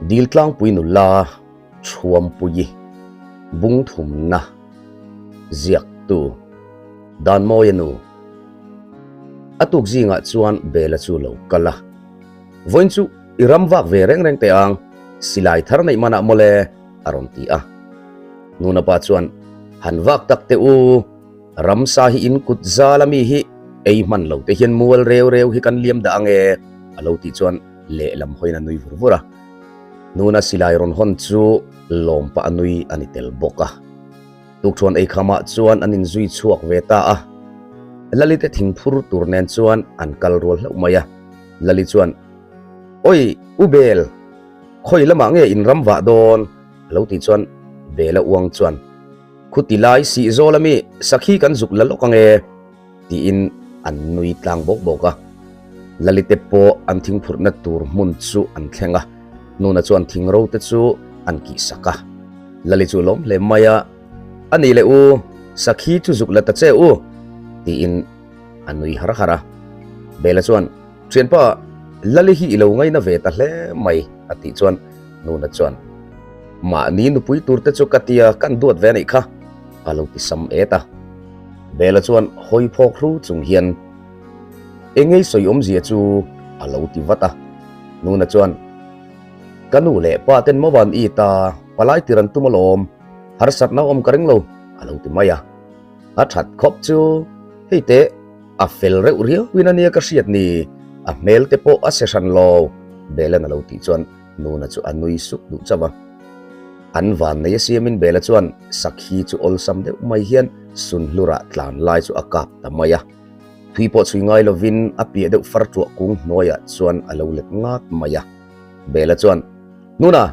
dil tlang pui nu la chuam pui bung thum na ziak tu dan mo yanu atuk zinga chuan bela chu lo kala voin chu iram wak ve reng reng te ang silai thar nei mana mole aron ti a nuna pa chuan han wak tak te u ram sa hi in kut zalami hi ei man lo te hian mual reu reu hi kan liam da ange alo ti chuan le lam hoina nui vurvura nuna silai ron hon chu lom pa anui ani tel boka tuk chuan ei khama chuan anin zui chuak ve ta a lalite thingphur turnen chuan an kal rol hlo maya lali chuan oi ubel khoi lama nge in ram wa don lo ti chuan bela uang chuan khutilai si zolami sakhi kan zuk lalok ange ti in an nui tlang bok boka lalite po an thingphur na tur mun chu an thlenga nuna chuan thingro te chu an ki saka lali chu lom le maya ani le u sakhi chu zuk la ta che u ti in anui hara hara bela chuan thian pa lali hi ilo ngai na ve ta hle mai ati chuan nuna chuan ma ni nu pui tur te chu katia kan duat ve nei kha alo ti sam eta bela chuan hoi phok hru chung hian engei soi om zia chu alo ti wata nuna chuan kanu le pa ten moban i ta palai tiran tumalom har sat na om kareng lo alo ti maya a that khop chu heite a fel re uria winania ka siat ni a mel te po a session lo bela na lo ti chuan nuna chu anui suk du chawa an van nei siamin bela chuan sakhi chu ol sam de mai hian sun lura tlan lai chu akap ta maya thui po chui ngai lovin a pi de far chu kung noya chuan alo let ngat maya bela chuan nuna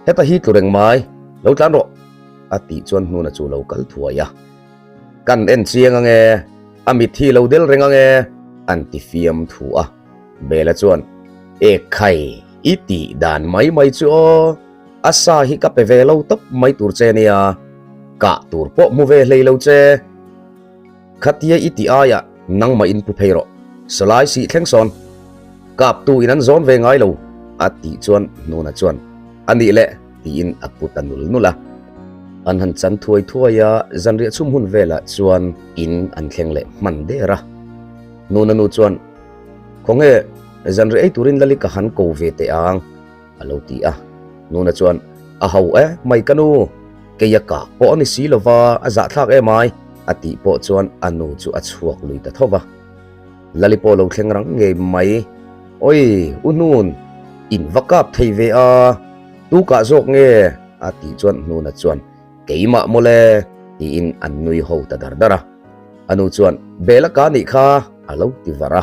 heta hi tureng mai lo tlan ro ati chuan nuna chu lo kal thuaya kan en chiang ange amit thi lo del reng ange anti fiam thu a bela chuan e khai iti dan mai mai chu asa hi ka pe ve lo top mai tur che nia ka tur po mu ve hlei lo che khatia iti aya nang ma in pu pheiro salai si thleng son kap tu in an zon ve ngai lo ati chuan nuna chuan ani le ti in aputanul nula an han chan thuai thuaya zanria chum hun vela chuan in an thleng le man de ra nuna nu chuan khonge zanri ei turin lali ka han ko ve te ang alo ti a nuna chuan a hau e mai kanu ke ya ka po ni si lova a za thak e mai ati po chuan anu chu a chuak lui ta thowa lali po lo thleng rang nge mai oi unun in vakap thei ve a tu ka zok nge ati chuan nuna chuan keima mole ti in annui ho ta dardara anu chuan bela ka ni kha alo ti vara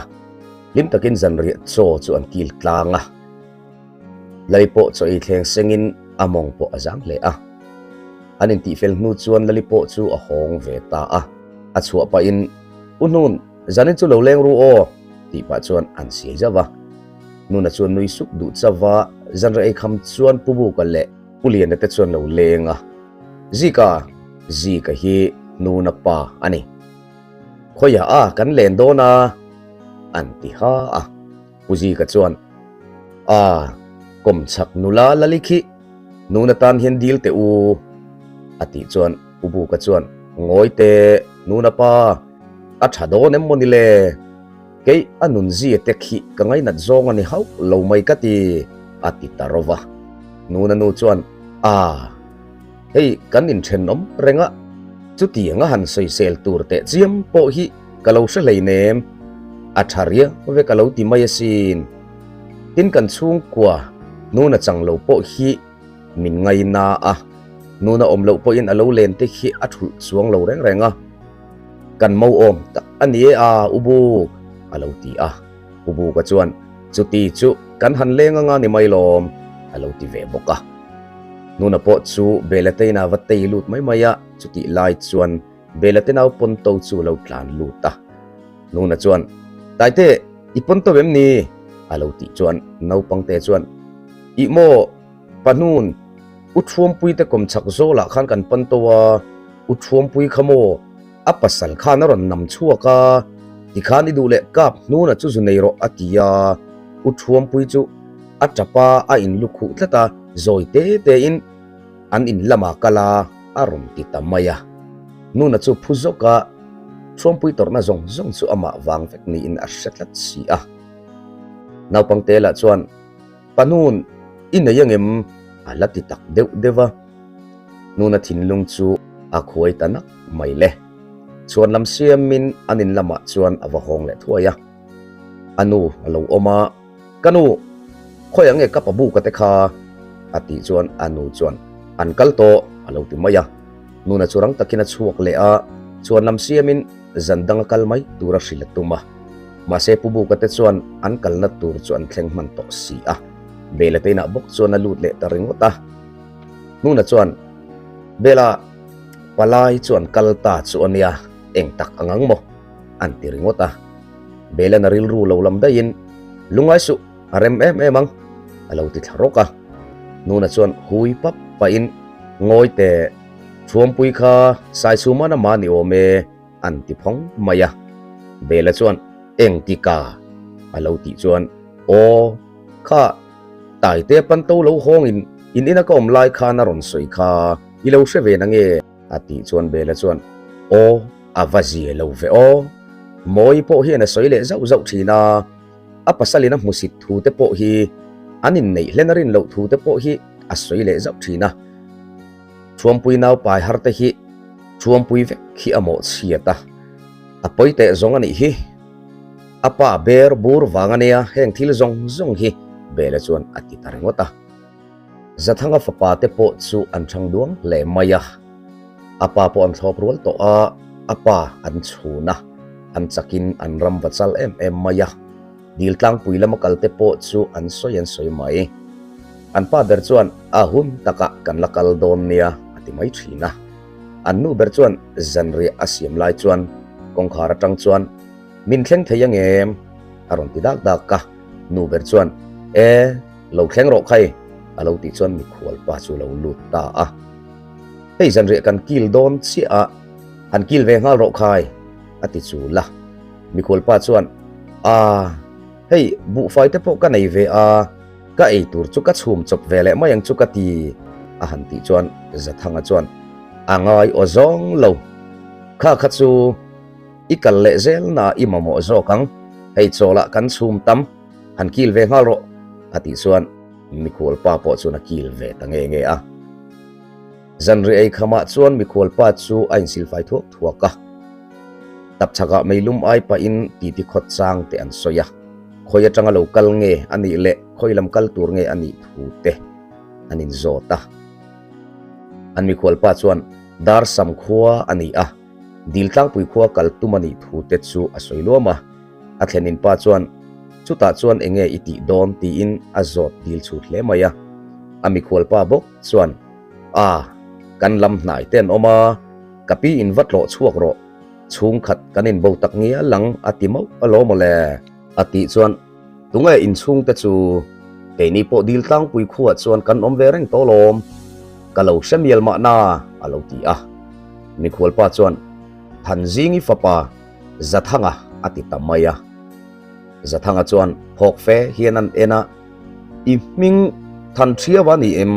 lim takin zanri cho chu an kil tlanga lalipo cho i thleng sengin among po azang le a anin ti fel nu chuan lalipo chu a hong ve ta a chua pa in unun zanin chu lo leng ru o ti pa chuan an si jawa nuna chuan nui suk du chawa zanri ai kham chuan pubu ka le pulian te chuan lo lenga zika hi nuna pa ani khoya a kan len do na anti ha a puji ka chuan a kom chak nula lalikhi nuna tan hian dil te u ati chuan ubu ka chuan ngoi te nuna pa a thado nem monile ke anun ji te khi ka ngai na zong ani hau lo mai ka ti ati tarova nuna nu chuan a hei kan in thenom renga chuti anga han soi sel tur te chiam po hi kalo sha leinem atharia ve kalo ti mai sin tin kan chung kwa nuna changlo po hi min ngai na a nuna omlo po in alo len te hi athu chuang lo reng renga kan mo om ta ani a ubu alo ti a ubu ka chuan chuti chu kan han lenga nga ni mai lom alo ti ve boka nuna po chu belate na vatei lut mai maya chuti lai chuan belate na ponto chu lo tlan luta nuna chuan taite iponto bem ni alo ti chuan no pangte chuan i mo panun uthuam pui te kom chak zola khan kan pantowa uthuam pui khamo apasal khan ron nam chuaka ti khani du le kap nuna chu zunei ro atia uthuam pui chu chapa a in lukhu tlata zoi te in an in lama kala arum ti tamaya nuna chu phuzoka chuampui torna zong chu ama wang vek ni in a hretlat si a naupang te la chuan panun in na yangem alati tak dewa nuna thinlung chu a khuai tanak mai le chuan lam siam min anin lama chuan awa hong le thuaya anu alo oma kanu khoyange kapabu ka te kha ati chuan anu chuan an kal to alo ti maya nuna churang takina chuak le a chuan lam siamin zandang kalmai tura hrilatuma mase pubu ka te chuan an kalna tur chuan thleng man to si a bela teina bok chuan alut le taringota nuna chuan bela palai chuan kalta chuan ya eng tak angang mo an tiringota bela na ril ru lo lam dain lungai su arem emang alo ti tharoka nuna chuan hui pap pa in ngoi te chuampui kha sai suma na mani ome an ti phong maya bela chuan eng ti ka alo ti chuan o kha tai te pan to lo hong in ina kom lai kha na ron soi kha ilo sheve na nge ati chuan bela chuan o avazi lo ve o moi po hi na soi le zau thina a pasalina musit thu te po hi anin nei hlenarin lo thu te po hi a soi le zau thina chuampui nau pai har te hi chuampui vek hi amo chiata apoi te zong ani hi apa ber bur wangania heng thil zong hi bela chuan ati taringota zathanga fapa te po chu an thang duang le maya apa po an thlop rual to a apa an chhuna an chakin an ram bachal em maya dil tlang puilama kalte po chu an soi mai an pa ber chuan ahum taka kan lakal don nia ati mai thina an nu ber chuan zanri asiam lai chuan kongkhara tang chuan min thleng theyang em aron ti dak ka nu ber chuan lo thleng ro khai alo ti chuan mi khwal pa chu lo lut ta a hei zanri kan kil don chi a an kil ve ngal ro khai ati chu la mi khwal pa chuan hei bu fai te po ka nei ve a ka ei tur chu ka chhum chop vele mayang chu ka ti a han ti chuan zathanga chuan angai ozong lo kha chu ikal le zel na imamo zo kang hei chola kan chhum tam han kil ve ngal ro ati chuan mi khol pa po chu na kil ve ta nge a zanri ei khama chuan mi khol pa chu ain sil fai thuaka tap chaka meilum ai pa in ti khot chang te an soya khoya tanga local nge ani le khoilam kal tur nge ani thu te anin zota an mi khwal pa chuan dar sam khuwa ani a dil tlang pui khuwa kal tumani thu te chu a soiloma a thlenin pa chuan chuta chuan enge iti don ti in azot dil chu hle maya ami khwal pa bok chuan kan lam hnai ten oma kapi in vatlo chuak ro chung khat kanin bo tak ngia lang atimau alo mole ati chuan tunga in chung te chu ke ni po dil tlang pui khuwa chuan kan om ve reng tolom kalo shemial ma na alo ti a mi khwal pa chuan than zingi fapa zathanga ati tamaya zathanga chuan phok fe hianan ena i ming than thiawa ni em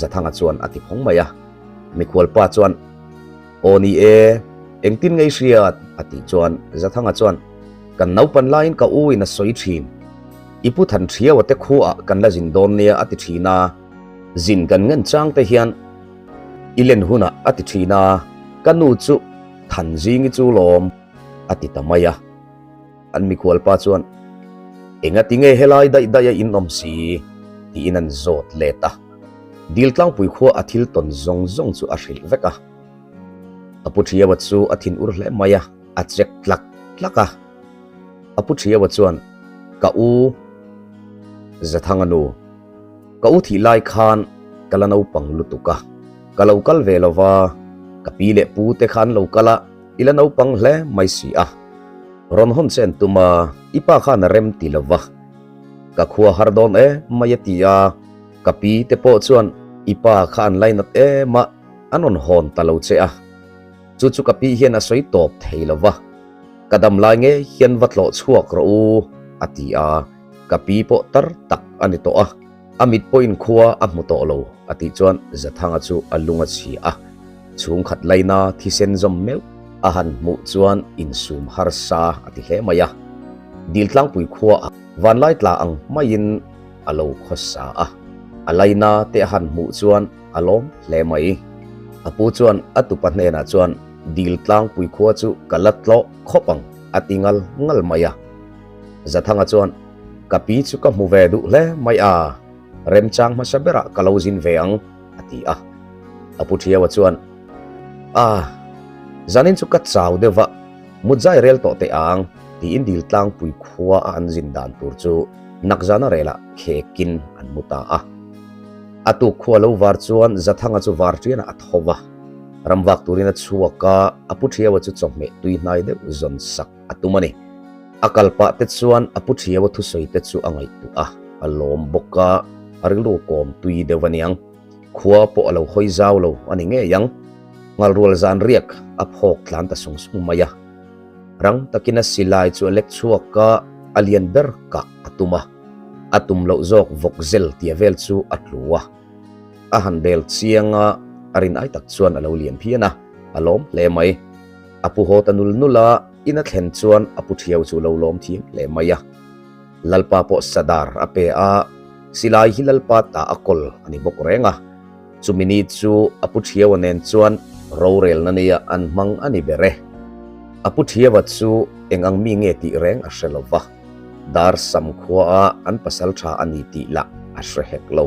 zathanga chuan ati phongmaya mi khwal pa chuan oni engtin ngei riat ati chuan zathanga chuan kan naupan lain ka uin na soi thin ipu than thia wate khuwa kan la jin don nia ati thina jin kan ngan chang te hian ilen huna ati thina kanu chu than jingi chu lom ati tamaya an mi khwal pa chuan enga tinge helai dai in om si ti inan zot leta dil tlang pui khuwa athil ton zong chu a hril veka aputhia wa chu athin ur hle maya a chek tlaka aputhia wa chuan ka u zathanga nu ka u thi lai khan kalano panglutuka kalau kal velova kapile pu te khan lo kala ilano pang hle mai si a ron hon chen tuma ipa khan rem tilova ka khuwa hardon mayatia kapi te po chuan ipa khan lainat ma anon hon talo che a chu kapi hian a soi top theilova kadam lai nge hian vatlo chuak ro u atia kapi po tar tak ani to a amit po in khuwa a mu to lo ati chuan zathanga chu alunga chi a chung khat laina thisen zom meu ahan mu chuan in sum har sa ati hle maya dil tlang pui khuwa van lai tla ang main alo khosa a alaina te han mu chuan alom hle mai apu chuan atupa hne na chuan dil tlang pui khuwa chu kalatlo khopang atingal ngal maya zathanga chuan kapi chu ka mu ve du hle mai a rem chang ma sabera kalozin veang ati a apu thiawa chuan zanin chu ka chaw dewa mujai rel to te ang ti in dil tlang pui khuwa an jin dan tur chu nakjana rela khekin an muta a atu khuwa lo war chuan zathanga chu war triana athowa ramwak turina chuaka apu thiawa chu chome tui hnai de zon sak atumani akalpa te chuan apu thiawa thu soi te chu angai tu a alom boka arilu kom tui dewaniang khuwa po alo hoi zaw lo ani nge yang ngal rual zan riak aphok tlan ta sung sung maya rang takina silai chu lek chuaka alien ber ka atuma atum lo zok vokzel tiavel chu atluwa a handel chianga arin ai tak chuan alo lian phiana alom le mai apu hotanul nula ina thlen chuan apu thiau chu lo lom thim le maya lalpa po sadar ape a silai hilalpa ta akol ani bok renga chumini chu apu thiau nen chuan rorel nania an mang ani bere apu thiawa chu engang mi nge ti reng a shelova dar sam khwa an pasal tha ani ti la a hre hek lo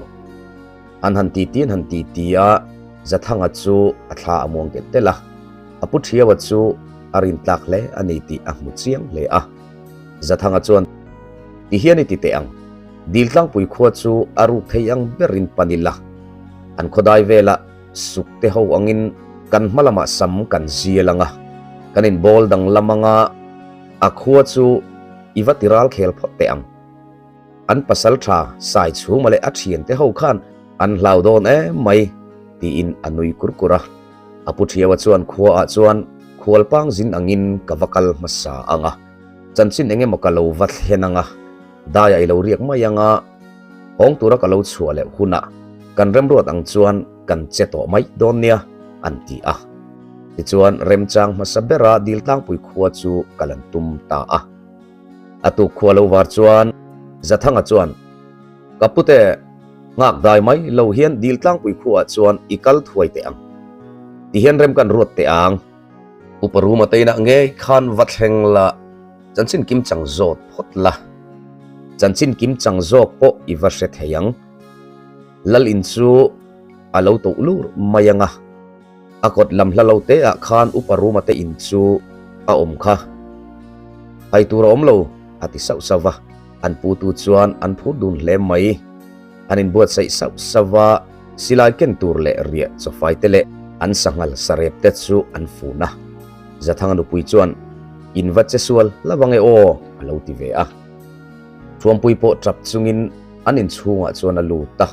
an han ti tia zathanga chu athla among ke tela apu thiawa chu arin tlak le ani ti a mu chiang le a zathanga chuan ti hiani ti te ang dil tlang pui khwa chu aru theiang berin panila an khodai vela sukte ho angin kan malama sam kan zielanga kanin bol dang lamanga akhwa chu iwatiral khel phote ang an pasal tha sai chu male athien te ho khan an hlaudon mai ti in anui kurkura apu thiawa chuan khwa a chuan khwalpang zin angin kawakal masa anga chanchin enge mokalo vat henanga daya ilo riak mayanga hong tura kalo chuale huna kan remrot ang chuan kan cheto mai don nia anti a ti chuan remchang masabera dil tlang pui khwa chu kalantum ta a atu khwalo war chuan zathanga chuan kapute ngak dai mai lo hian dil tlang pui khwa chuan ikal thuai te ang ti hian rem kan ruat te ang uparuma te na nge khan watheng la chanchin kim chang zot photla chanchin kim chang zok po iwa hre theyang lal in chu alo to lur mayanga akot lam hlalo te a khan uparuma te in chu a om kha ai tur om lo ati sau sawa an putu chuan an phudun hle mai anin buat sai sau sawa silai ken tur le ria chofai tele an sangal sarep te chu an funa zathanga nu pui chuan invat che sual lawange o alo ti ve a thuam pui po trap chungin anin chunga chuan alu ta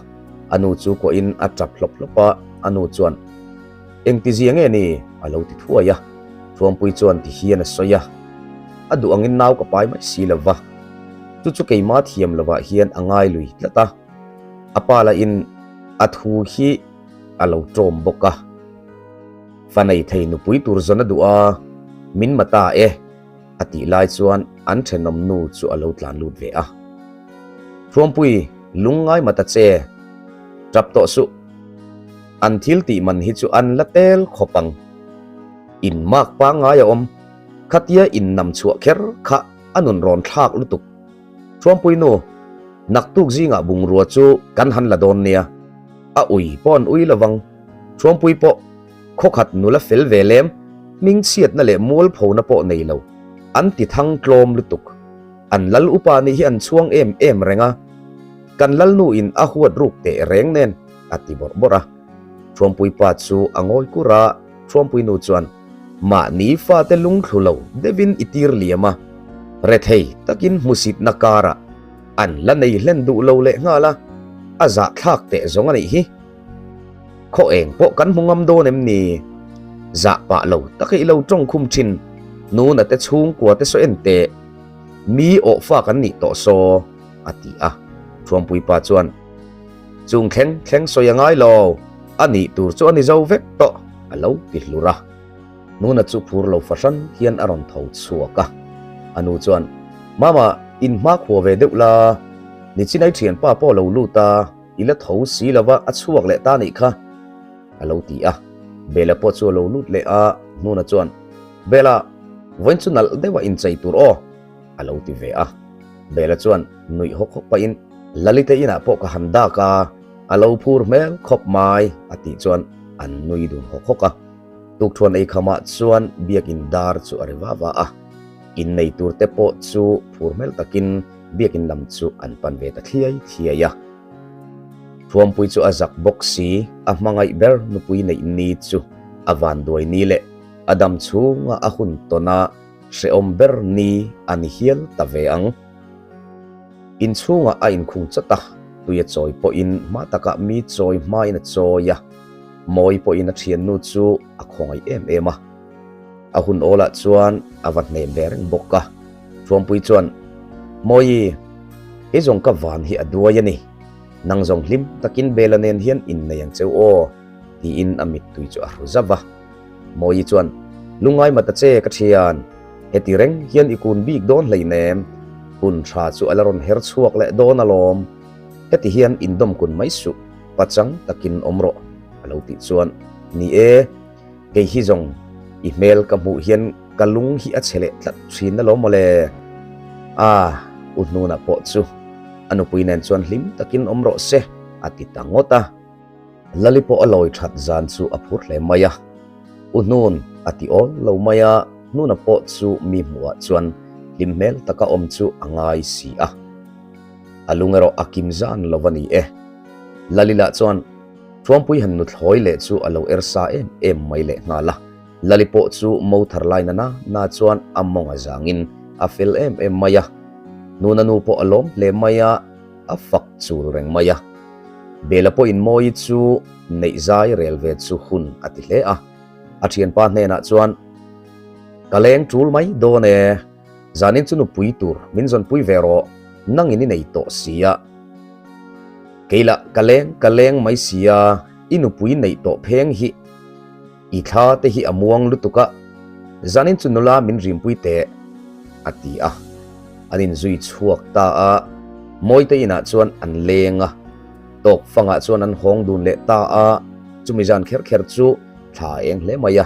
anu chu ko in a trap hlop hlopa anu chuan engti ziange ni alo ti thuaya thuam pui chuan ti hian a soya adu angin naw ka pai mai silawa chu keima thiam lawa hian angai lui tlata apala in athu hi alo trom boka fanai thei nu pui tur zona du'a min mata ati lai chuan an thenom nu chu alo tlan lut ve a thuam pui lungai mata che trap to su an thil ti man hi chu an latel khopang in mak pa nga ya om khatia in nam chua kher kha anun ron thak lutuk thuam pui no naktuk zinga bung ruwa chu kan han la don nia a ui pon ui lawang thuam pui po khokhat nula fel velem ming chiat na le mol phona po nei lo an ti thang tlom lutuk an lal upa ni hi an chuang em renga kan lal nu in a huat ruk te reng nen ati borbora thuam pui pa chu angoi kura thuam pui nu chuan ma ni fa te lung thlulo devin itir liama rethei takin musit nakara an la nei hlen du lo le ngala aza thak te zonga nei hi kho eng po kan hungam do nem ni za pa lo takai lo trong khum chin nu na te chung kwa te so ente mi o fa kan ni to so ati a thuam pui pa chuan chung thleng soya ngai lo ani tur chu ani zo vek to alo ti hlura nuna chu phur lo fashan hian aron tho chuaka anu chuan mama in ma kho ve deula ni chinai thian pa po lo luta ila tho si lawa achuak le ta nei kha alo ti a bela po chu lo lut le a nuna chuan bela voin chu nal dewa in chei tur o alo ti ve a bela chuan nui hok pa in lalite ina po ka handa ka alo phur mel khop mai ati chuan an nui dun hok a tuk thuan ei khama chuan biak in dar chu arewa wa a in nei tur te po chu phur mel takin biak in lam chu an pan ve ta thiai ya thuam pui chu azak boxi a mangai ber nu pui nei ni chu avan doi ni le adam chu nga a hun tona se om ber ni ani hial ta ve ang in chunga a in khung chata tuya choi po in ma taka mi choi mai na choya moi po in a thian nu chu a khongai em a hun ola chuan avat nem bereng bokka thuam pui chuan moi e jong ka van hi aduaya ni nang jong hlim takin belanen hian in na yang cheu o ti in amit tui chu a ruzawa moi chuan lungai mata che ka thian heti reng hian ikun bik don leinem kun tha chu alaron her chuak le don alom heti hian indom kun mai su pachang takin omro alo ti chuan ni e ke hi jong email ka mu hian kalung hi a chele tlat thin na lo mole ununa po chu anu puinen chuan hlim takin omro se ati tangota lalipo aloi that zan chu aphur le maya unun ati ol lo maya nuna po chu mi muwa chuan limmel taka om chu angai si a alungero akim zan lovani lalila chuan thuampui han nu thloi le chu alo ersa em mai le ngala lalipo chu mo tharlai na chuan amonga zangin afil em maya nuna nu po alom le maya afak chu reng maya bela po in moi chu nei zai relve chu hun ati hle a athian pa hne na chuan kaleng tul mai do ne zanin chu nu pui tur min zon pui vero nangini nei to sia keila kaleng mai sia inu pui nei to pheng hi i tha te hi amuang lutuka zanin chu nula min rim pui te ati a anin zui chuak ta a moi te ina chuan an lenga tok fanga chuan an hong dun le ta a chumi jan kher chu tha eng hle maya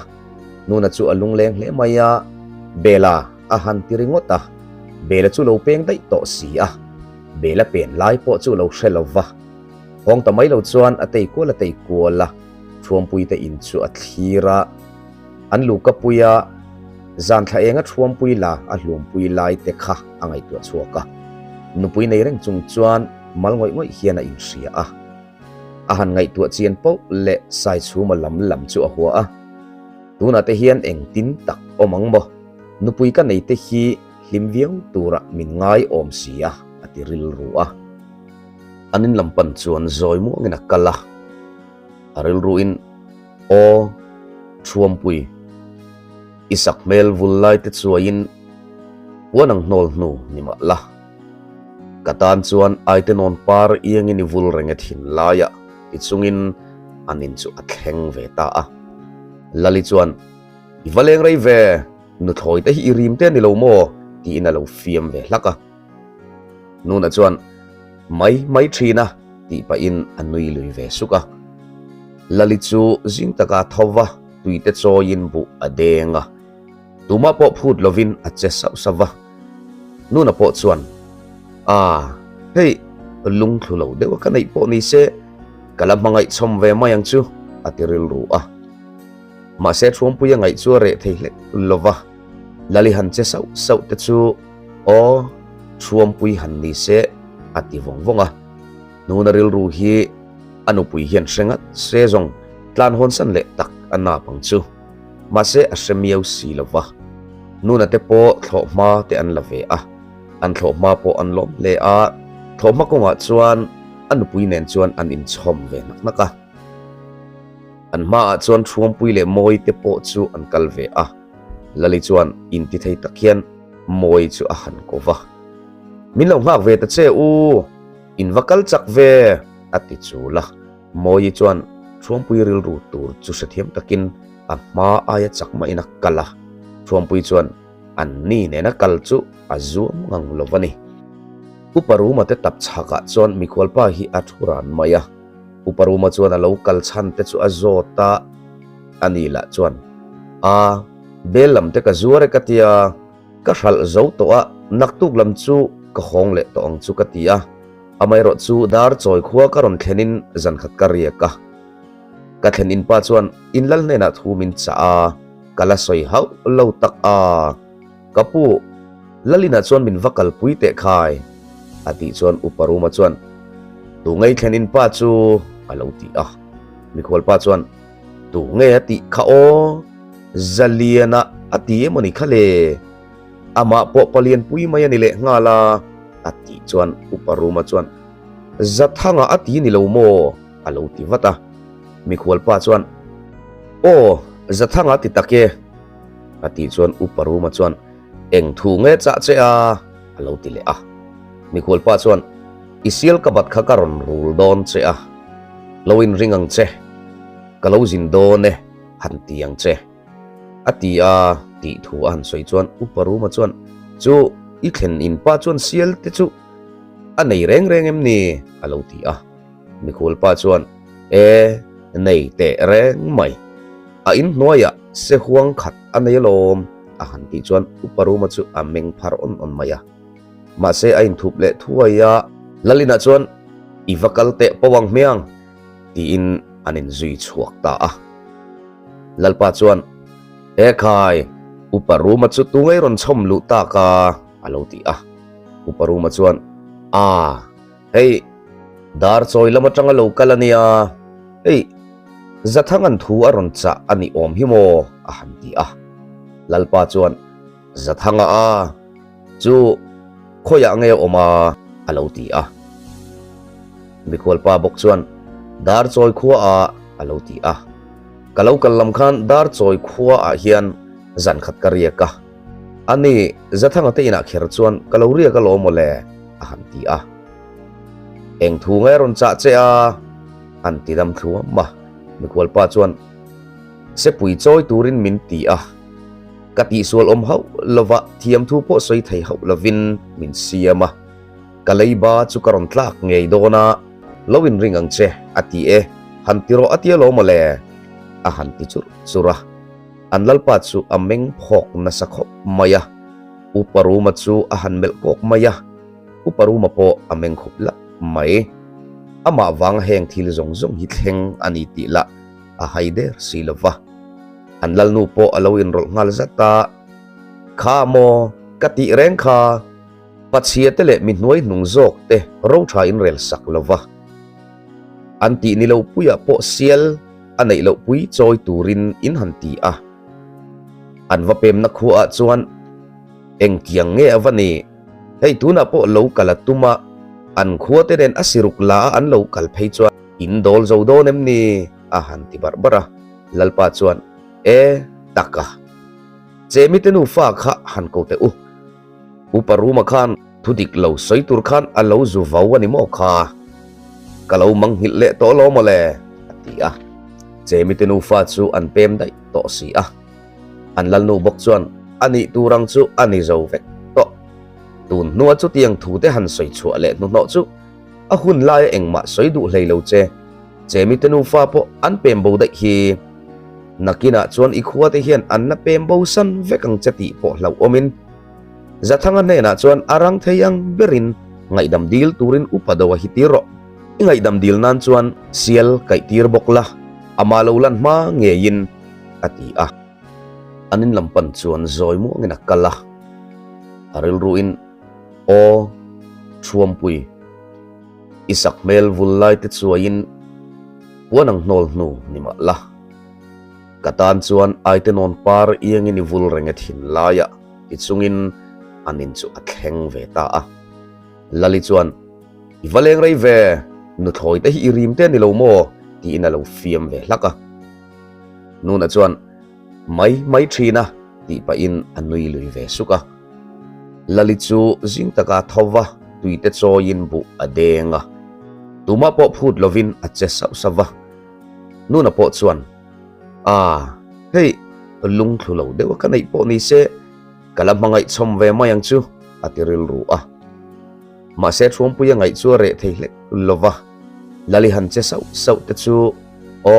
nuna chu alung leng hle maya bela a han tiringota bela chu lo peng dai to si a bela pen lai po chu lo hrelowa hong ta mai lo chuan atei ko la thuam pui te in chu a thira an lu ka puya zan tha enga thuam pui la a hlum pui lai te kha angai tu chuaka nu pui nei reng chung chuan malngoi hian a in ria a han ngai tu chian po le sai chu ma lam chu a huwa a tuna te hian eng tin tak omang mo nu pui ka nei te hi hlim viau tura min ngai om sia ati ril ruwa anin lampan chuan zoi mu ngina kala aril ruin o thuam pui isak mel vulai te chuain wanang nol nu nima la katan chuan aitenon par iang ini vul renget hin laya ichungin anin chu athleng ve ta a lali chuan ivaleng rei ve nu thoi te hi rim te ni lo mo ti ina lo fiam ve hlaka nuna chuan mai thina ti pa in anui lui ve suka lali chu jing taka thowa tuite choin bu adenga tuma po phut lovin ache sawa nuna po chuan hei lung thulo dewa kanai po ni se kalamangai chom ve mayang chu atiril ru ma se thuam puya ngai chu re theile lova lali han che sau te chu o thuam pui han ni se ati vongvonga nuna ril ru hi anu pui hian hrengat se zong tlan hon san le tak ana pang chu ma se asemiau si lova nuna te po thoma te an lave an thoma po an lom le thoma ko nga chuan anu pui nen chuan an in chom ve naka an ma chuan thuam pui le moi te po chu an kal ve lali chuan in ti thei takhian moi chu a han kova min lo ngak ve ta che u in vakal chak ve ati chu la moi chuan thuampui ril ru tur chu sathiam takin a ma aya chakma ina kala thuampui chuan an ni ne na kal chu azum ngang lovani uparuma te tap chhaka chuan mikhwalpa hi athuran maya uparuma chuan a local chan te chu azota anila chuan a belam te ka zuare katia ka hral zo to a naktuk lam chu ka khong le to ang chu katia amai ro chu dar choi khuwa karon thlenin zan khat karia ka thlen in pa chuan inlal ne na thumin cha a kala soi hau lo tak a kapu lalina chuan min vakal puite khai ati chuan uparuma chuan tu ngai thlen in pa chu alo ti a mikhwal pa chuan tu nge ati kha o zaliana ati emoni khale ama po palian pui maya ni le ngala ati chuan uparuma chuan zathanga ati ni lo mo alo ti wata mikhwal pa chuan o zathanga ti take ati chuan uparuma chuan eng thu nge cha che a alo ti le a mikhwal pa chuan isial kabat kha karon rul don che a loin ringang che kalo zin do ne han tiang che ati a ti thu an soi chuan uparuma chuan chu i thlen in pa chuan sial te chu anei reng reng em ni alo ti a mikhwal pa chuan e nei te reng mai a in hnuaya se huang khat anei lom a han ti chuan uparuma chu a meng phar on maya ma se a in thup le thuaya lalina chuan i vakal te pawang miang ti in anin zui chuak ta a lalpa chuan e khai uparuma chu tu ngai ron chom lu ta ka alo ti a uparuma chuan a hei dar choi lama tanga local ania hei zathangan thu aron cha ani om hi mo a han ti a lalpa chuan zathanga a chu khoya nge oma alo ti a mikhwal pa bok chuan dar choi khuwa a alo ti a kalau kalam khan dar choi khuwa a hian zan khat karia ka ani zathanga te ina kher chuan kaloria ka lo mole a han ti a eng thu nge ron cha che a an ti dam thu ma mikhwal pa chuan se pui choi turin min ti a kati sual om hau lova thiam thu po soi thei hau lovin min siama kalaiba chu karon tlak ngei dona lowin ringang che ati e hantiro atia lo mole a hanti chura anlalpa chu ameng phok na sakhop maya uparuma chu a hanmel kok maya uparuma po ameng khopla mai ama wang heng thil zong zong hi thleng ani ti la a haider silova anlal nu po alawin rol ngal zata kha mo kati reng kha patsia tele min nuai nung zok te ro tha in rel sak lova anti ni lo puya po sial anei lo pui choi turin in hanti a anwa pem na khu a chuan eng kiang nge awani hei tuna po lo kala tuma an khuate den asiruk la an lo kal phei chuan in dol zo do nem ni a hanti barbara lalpa chuan e taka chemi tenu fa kha han ko te uparuma khan thudik lo soitur khan alo zu vawani mo kha kalau manghil le to lo mole ati a chemi tenu fa chu an pem dai to si a an lal nu bok chuan ani turang chu ani zo vek to tun nuwa chu tiang thu te han soi chu le nu no chu a hun lai engma soi du hlei lo che chemi tenu fa po an pem bo dai hi nakina chuan i khuwa te hian an na pem bo san vekang chati po hlau omin zathanga ne na chuan arang theyang berin ngai dam dil turin upadawa hitiro ingai dam dil nan chuan sial kai tir bokla amalolan ma ngein ati a anin lampan chuan zoi mu ngena kala aril ruin o thuampui isak mel vullai te chuain wanang nol nu nima la katan chuan aitenon par iangin vul renget hin laya ichungin anin chu athleng ve ta a lali chuan ivaleng rei ve nu thoi te hi rim te ni lo mo ti na lo fiam ve hlaka nuna chuan mai thina ti pa in anui lui ve suka lali chu jing taka thowa tuite choin bu adenga tuma po phut lovin a che sau sawa nuna po chuan hei lung thulo dewa kanai po ni se kalamangai chom ve mayang chu atiril ru ma se thum pu yangai chu re theile lova lali han che sau sau te chu o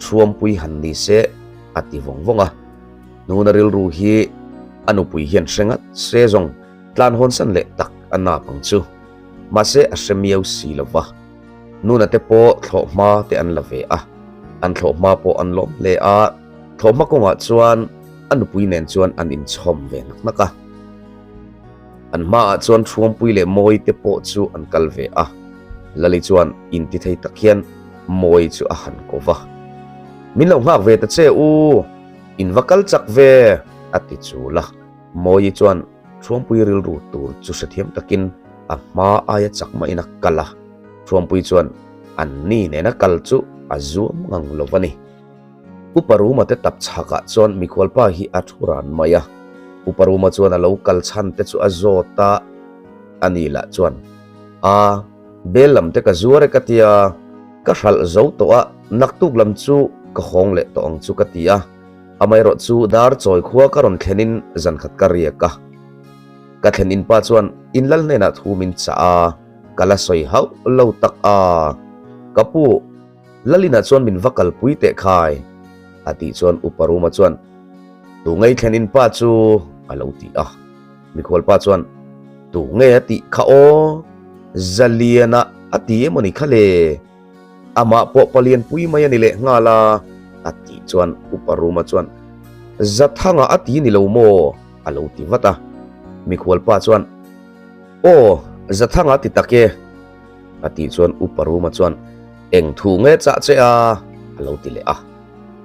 thum pui han ni se ati vong vonga nuna ril ru hi anu pui hian hrengat se zong tlan hon san le tak ana pang chu ma se asemiau si lova nuna te po thloma te an lave an thloma po an lom le thloma ko nga chuan anu pui nen chuan an in chom ve naka an ma chuan thum pui le moi te po chu an kal ve lali chuan in ti thei takhian moi chu a han kova min lo ngak ve ta che in vakal chak ve ati chu la moi chuan thum pui ril ru tur chu sathiam takin a ma aya chak ma ina kala thum pui chuan an ni ne na kal chu azum ngang lovani uparuma te tap chaka chuan mikhwalpa hi athuran maya uparuma chuan a local chan te chu azota anila chuan belam te ka zuare katia ka hral zo to naktuk lam chu ka khong le to ang chu katia amai ro chu dar choi khuwa karon thlenin zan khat karia ka thlen in pa chuan inlal ne na thumin cha kala soi hau lo tak kapu lalina chuan min vakal puite khai ati chuan uparuma chuan tu ngai thlenin pa chu alo ti mikhol pa chuan tu nge ati kha o zaliana ati emoni khale ama po palian pui maya ni le ngala ati chuan uparuma chuan zathanga ati ni lo mo alo ti wata mikhol pa chuan zathanga ti take ati chuan uparuma chuan eng thu nge cha che alo ti le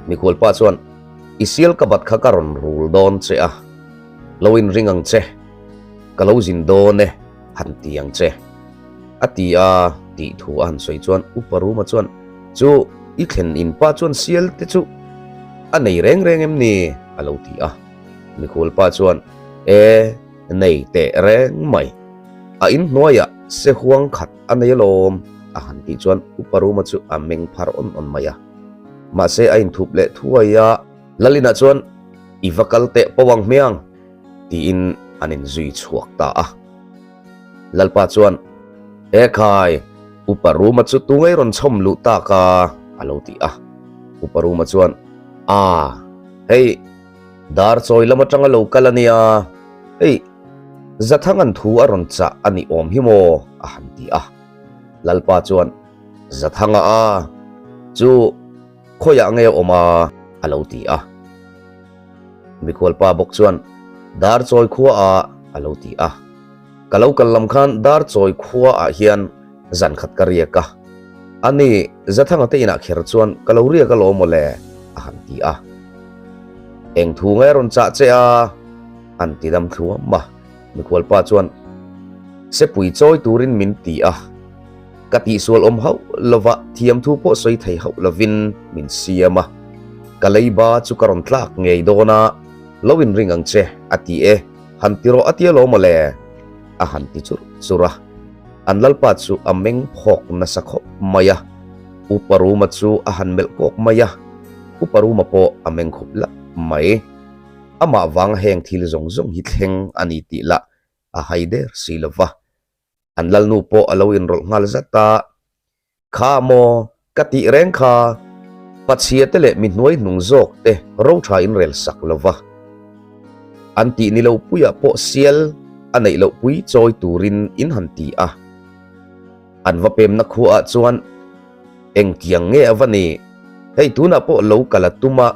mikhol pa chuan isil kabat kha karon rul don che loin ringang che kalo zin do ne han tiang che ati ti thu an soi chuan uparuma chuan chu i thlen in pa chuan sial te chu anei reng reng em ni alo ti mikhol pa chuan nei te reng mai in hnuaya se huang khat anei lom han ti chuan uparuma chu ameng phar on maya ma se ain thup le thuaya lalina chuan ivakal te pawang miang ti in anin zui chuak ta lalpa chuan khai uparuma chu tungai ron chom lu ta ka alo ti uparuma chuan hei dar choi lama tanga local ania hei zathangan thu aron cha ani om hi mo han ti lalpa chuan zathanga chu khoya nge oma alo ti mikhol pa bok chuan dar choi khuwa alo ti kalau kalam khan dar choi khuwa hian zan khat karia ka ani zathanga te ina kher chuan kaloria ka lo mole han ti eng thu ngai ron cha che an ti dam thu ma mikhol pa chuan se pui choi turin min ti kati sual om hau lova thiam thu po soi thei hau lovin min siama kalaiba chu karon tlak ngei dona lowin ring ang che ati hantiro atia lo mole hanti chura anlalpa chu ameng phok na sakho maya uparuma chu hanmel kok maya uparuma po ameng khupla mai ama wang heng thil zong zong hi thleng ani ti la haider silova anlal nu po alawin rol ngal zata kha mo kati reng kha patsia tele mi hnuai hnung zok te ro tha in rel sak lova anti ni lo puya po sial anei lo pui choi turin in hanti anwa pem na khu chuan eng kiang nge awani hei tuna po lo kala tuma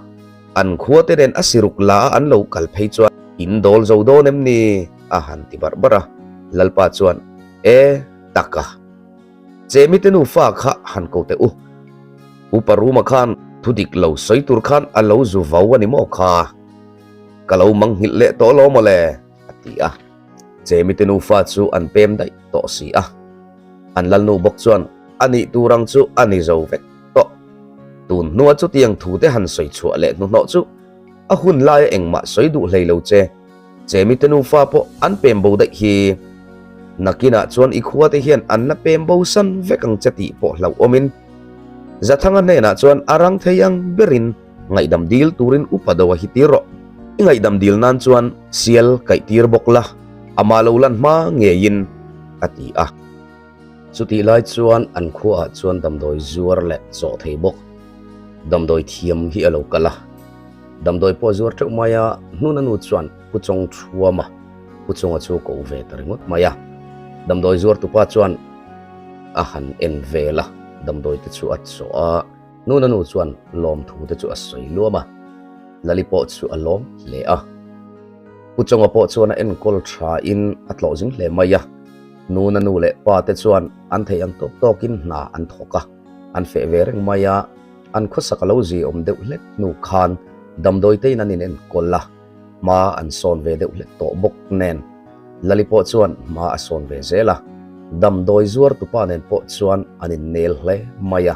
an khuate den asiruk la an lo kal phei chuan in dol zo do nem ni hanti barbara lalpa chuan taka chemi tenu fa kha han ko te uparuma khan thudik lo soi tur khan alo zu vawani mo kha kalau manghil le to lo mole ati chemi tenu fa chu an pem dai to si an lal nu bok chuan ani turang chu ani zo vek to tun nuwa chu tiang thu te han soi chu le nu no chu hun lai engma soi du hlei lo che chemi tenu fa po an pem bo dai hi nakina chuan i khuwa te hian an na pem bo san vekang chati po hlau omin zathanga nena chuan arang theiang berin ngai dam dil turin upadawa hitiro ngai dam dil nan chuan sial kai tir bokla amalolan ma ngein ati a chuti lai chuan an khuwa chuan damdoi zuar le zo thei bok damdoi thiam hi alo kala damdoi po zuar theu maya nuna nu chuan puchong thuama puchonga chu ko ve taringot maya damdoi zuar tu pa chuan a han en vela damdoi te chu at so a nuna nu chuan lom thu te chu a soi loma lalipo chu alom le a puchonga po chuan a en kol tha in atlo jing le maya nuna nu le pa te chuan an thei ang tok tokin na an thoka an fe ve reng maya an khosakalo ji om deuh let nu khan damdoi te nanin en kolla ma an son ve deuh let to bok nen lalipo chuan ma a son ve zela damdoi zuar tu pa nen po chuan anin nel hle maya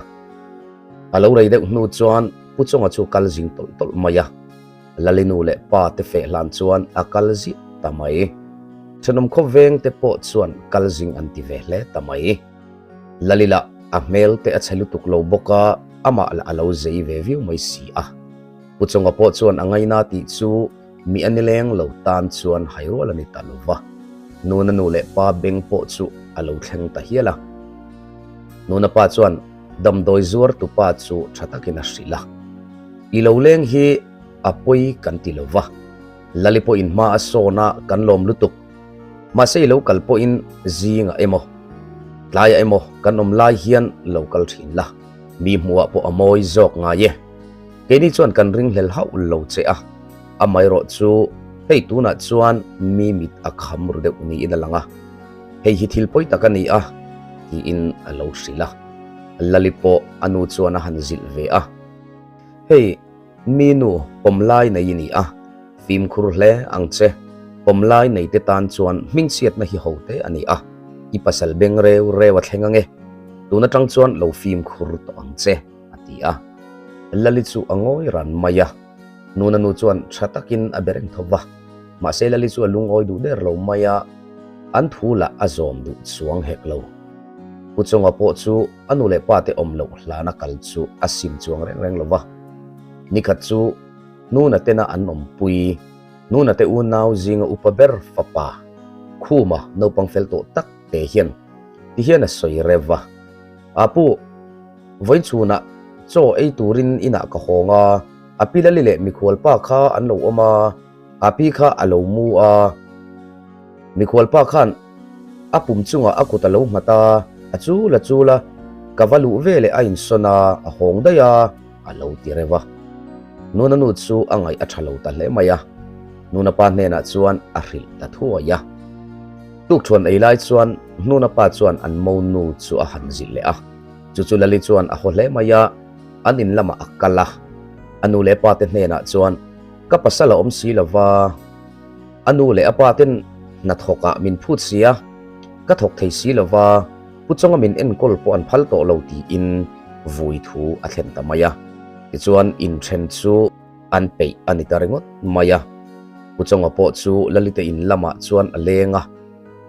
alo rei deuh nu chuan puchonga chu kaljing tol tol maya lalinu le pa te fe lan chuan a kalji tamai chanom kho veng te po chuan kaljing an ti ve hle tamai lalila a mel te a chalu tuk lo boka ama ala alo zei ve view mai si a puchonga po chuan angai na ti chu mi anileng lo tan chuan hairo alani talova nuna nu le pa beng po chu alo thleng ta hiala nuna pa chuan damdoi zuar tu pa chu thatakina sila ilo leng hi apoi kan tilova lalipo in ma asona kan lom lutuk ma sei lo kalpo in zinga emo tlaya emo kan om lai hian local thin la mi muwa po amoi zok nga ye keni chuan kan ring hlel hau lo che a amai ro chu hei tuna chuan mi mit a khamru de uni in alanga hei hi thil poi takani a hi in alo sila lalipo anu chuan a han zil ve a hei minu pomlai nei ni a fim khur hle angche pomlai nei te tan chuan mingsiat na hi hote ani a ipasal beng reu rewa thlengange tuna tang chuan lo fim khur to angche ati a lali chu angoi ran maya nuna nu chuan thatakin abereng thowa ma se lali chu lungoi du der lo maya an thula azom du chuang hek lo puchonga po chu anu le pa te om lo hlana kal chu asim chuang reng reng lova nikhat chu nuna tena an om pui nuna te unaw zinga upaber fapa khuma no pangfel to tak te hian ti hian a soi rewa apu voin chuna cho ei turin ina ka honga apilali le mikhwal pa kha an lo oma api kha alo mu a mikhwal pa khan apum chunga akutalo mata achula chula kavalu vele ain sona a hong daya alo tirewa nuna nu chu angai a thalo ta hle maya nuna pa hne na chuan a hril ta thua ya tuk thon ei lai chuan nuna pa chuan an mo nu chu a han zil le a chu chu lali chuan a hole maya anin lama akala anu le pa te hne na chuan ka pasala om si lova anu le apa ten na thoka min phut sia ka thok thei si lova puchonga min en kol po an phal to lo ti in vui thu a thlen ta maya ti chuan in then chu an pe ani tarengot maya puchonga po chu lalite in lama chuan alenga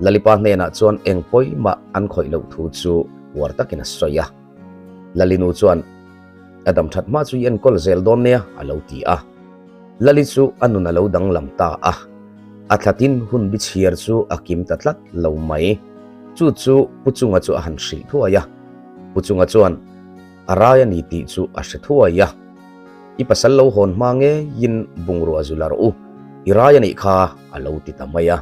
lalipa hne na chuan engpoi ma an khoi lo thu chu wartakina soya lalinu chuan adam that ma chu en kol zel don ne alo ti a lali chu anuna lo dang lam ta a athatin hun bi chiar chu akim tatlat lo mai chu chu puchunga chu han sil thuaya puchunga chuan araya ni ti chu a hre thuaya ipasal lo hon mange yin bungru azular u iraya ni kha alo ti tamaya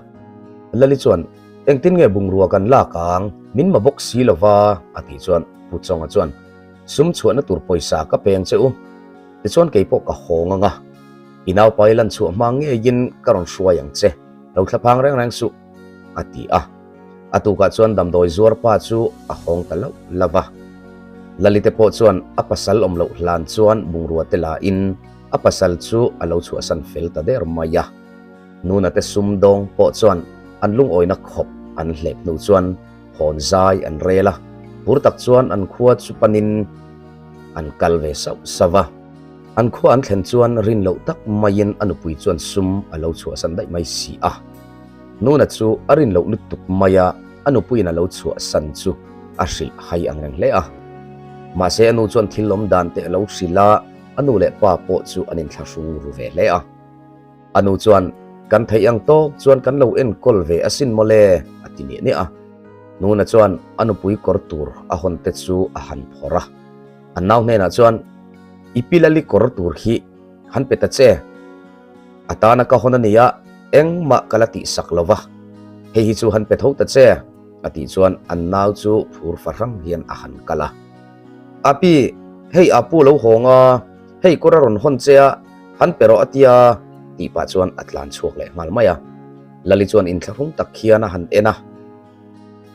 lali chuan engtin nge bungru kan la kang min mabok silova ati chuan puchonga chuan sum chuan tur poisa ka peng che u ti chuan keipo ka honga nga inaw pailan chu mange yin karon hruayang che lo thlapang reng reng su ati a atu ka chuan damdoi zuar pa chu a hong talo lava lalite po chuan apasal om lo hlan chuan bungrua te la in apasal chu alo chu asan fel ta der maya nuna te sum dong po chuan an lung oina khop an hlep nu chuan hon zai an rela purtak chuan an khuwa chu panin an kalve sau sava an khuwa an thlen chuan rin lo tak mayin anupui chuan sum alo chu asan dai mai si a nuna chu arin lo lutuk maya anu pui na lo chua san chu a hril hai ang reng hle a ma se anu chuan thilom dan te lo hrila anu le pa po chu anin thla hru ru ve hle a anu chuan kan thei ang tok chuan kan lo en kol ve asin mole atini ni a nuna chuan anu pui kor tur a hon te chu a han phora anau hne na chuan ipilali kor tur hi han peta che atana ka honania eng ma kalati saklova hei hi chu han pe tho ta che ati chuan annau chu phur farang hian a han kala api hei apu lo honga hei koraron hon chea han pero atia ti pa chuan atlan chuak le mal maya lali chuan in thlahung tak khiana han ena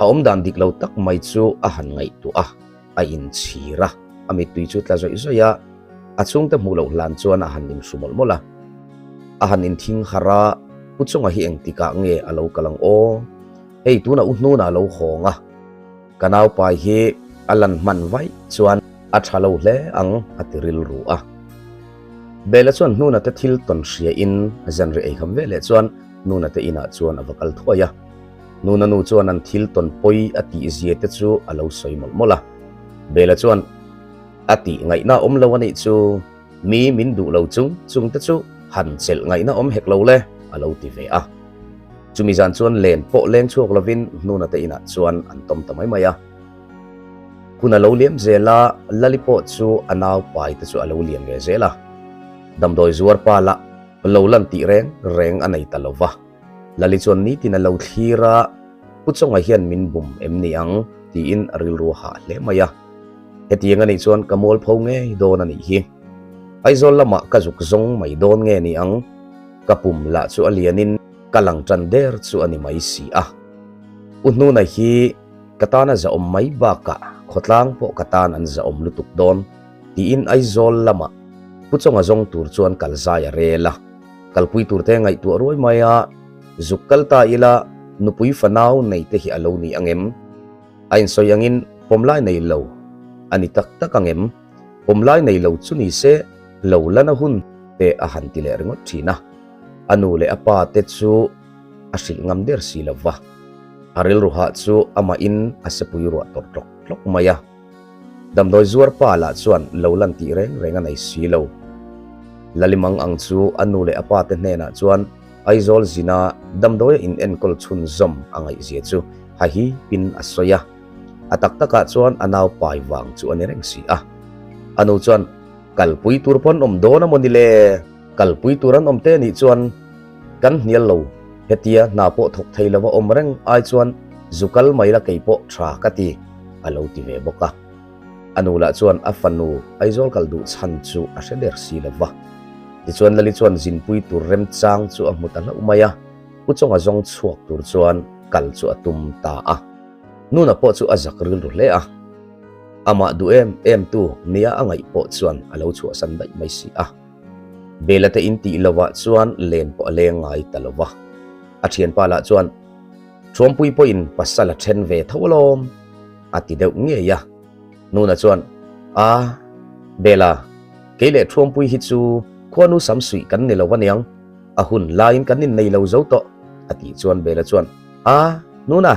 a om dan dik lo tak mai chu a han ngai tu a in chira ami tui chu tla zoi zoya achung te mulo lan chuan a han nim sumol mola a han in thing hara puchunga hi eng tika nge alo kalang o hei tuna uhnu na lo honga kanau pai hi alan man vai chuan a thalo hle ang atiril ru a bela chuan hnuna te thil ton hria in zanri ei kham vele chuan nuna te ina chuan avakal thuaya nuna nu chuan an thil ton poi ati zia te chu alo soimol mola bela chuan ati ngai na om lo ani chu mi min du lo chung te chu han chel ngai na om hek lo le alo ti ve a chumi zan chuan len po leng chuak lovin nuna te ina chuan an tom tamai maya kuna lo liam zela lalipo chu anaw pai te chu alo liam nge zela damdoi zuar pa la lo lan ti reng anei talova lali chuan ni tin alo thira puchonga hian min bum em ni ang ti in aril ru ha hle maya hetiang ani chuan kamol pho nge don ani hi aizol lama ka juk zong mai don nge ni ang kapum la chu alianin kalang trander chu ani mai si a unnu na hi katana za om mai ba ka khotlang po katan an za om lutuk don ti in aizol lama puchonga zong tur chuan kalzaya rela kalpui tur te ngai tu roi maya zukkal ta ila nupui fanau nei te hi alo ni angem ain soyangin pomlai nei lo ani tak tak angem pomlai nei lo chuni se lo lana hun te a han ti le ringot thina anu le apa te chu asil ngam der si lova aril ruha chu ama in asepui ru tor tok tlok maya damdoi zuar pa la chuan lo lan ti reng anei si lo lalimang ang chu anu le apa te hne na chuan aizol zina damdoi in enkol chun zom angai zia chu ha hi pin asoya atak taka chuan anaw pai wang chu ani reng si a anu chuan kalpui turpon om dona monile kalpui turan om te ni chuan kan hnial lo hetia na po thok theilawa om reng ai chuan zukal maila keipo thra kati alo ti ve boka anula chuan afanu aizol kaldu chan chu a sheder si lawa ti chuan lali chuan zinpui tur rem chang chu a mutala umaya puchonga zong chuak tur chuan kal chu atum ta a nuna po chu azak ril ru le a ama du em tu nia angai po chuan alo chu san dai mai si a belata inti lawa chuan len po le ngai talawa a thian pala chuan chompui po in pasala then ve tholom ati deuh nge ya nuna chuan a bela keile chompui hi chu khonu samsui kan ni lo waniang a hun lain kan nin nei lo zo to ati chuan bela chuan a nuna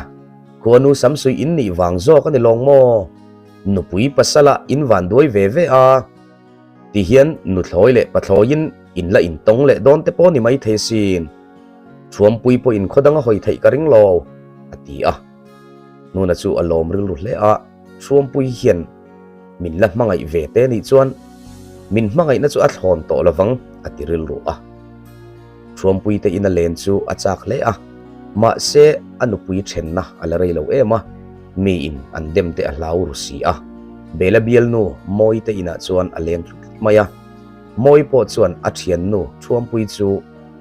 khonu samsui in ni wang zo kan ni long mo nupui pasala in van doi ve ve a ti hian nu thloi le pathloin in la in tong le don te po ni mai thesin chompui po in khodanga hoi thei ka ring lo ati a nuna chu alom ril ru hle a chompui hian min la mangai ve te ni chuan min mangai na chu a thlon to lawang atiril ru a chompui te in a len chu achak le a ma se anupui thenna alarei lo ema mi in andem te a hlau ru si a bela bial nu moi te ina chuan aleng maya moi po chuan a thian nu chompui chu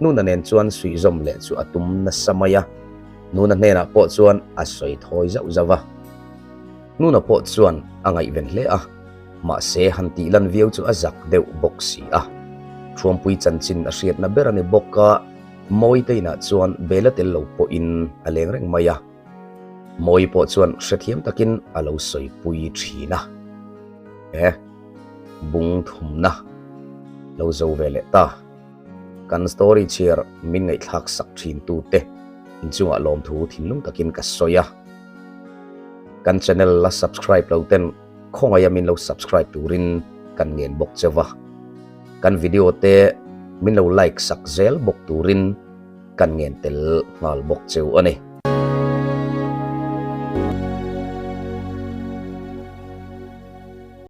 nu na nen chuan sui zom le chu atum na samaya nu na hne na po chuan a soi thoi zau zawa nu na po chuan angai ven hle a ma se han ti lan viau chu azak deuh bok si a chompui chanchin a hriat na berani boka moi te ina chuan bela tel lo po in aleng reng maya moi po chuan hrethiam takin alo soi pui thina bung thum na lo zo vele ta kan story chair min ngai thak sak thin tu te in chunga lom thu thinlung takin ka soya kan channel la subscribe lo ten khonga yamin lo subscribe turin kan ngen bok chewa kan video te min lo like sak zel bok turin kan ngen tel ngal bok cheu ani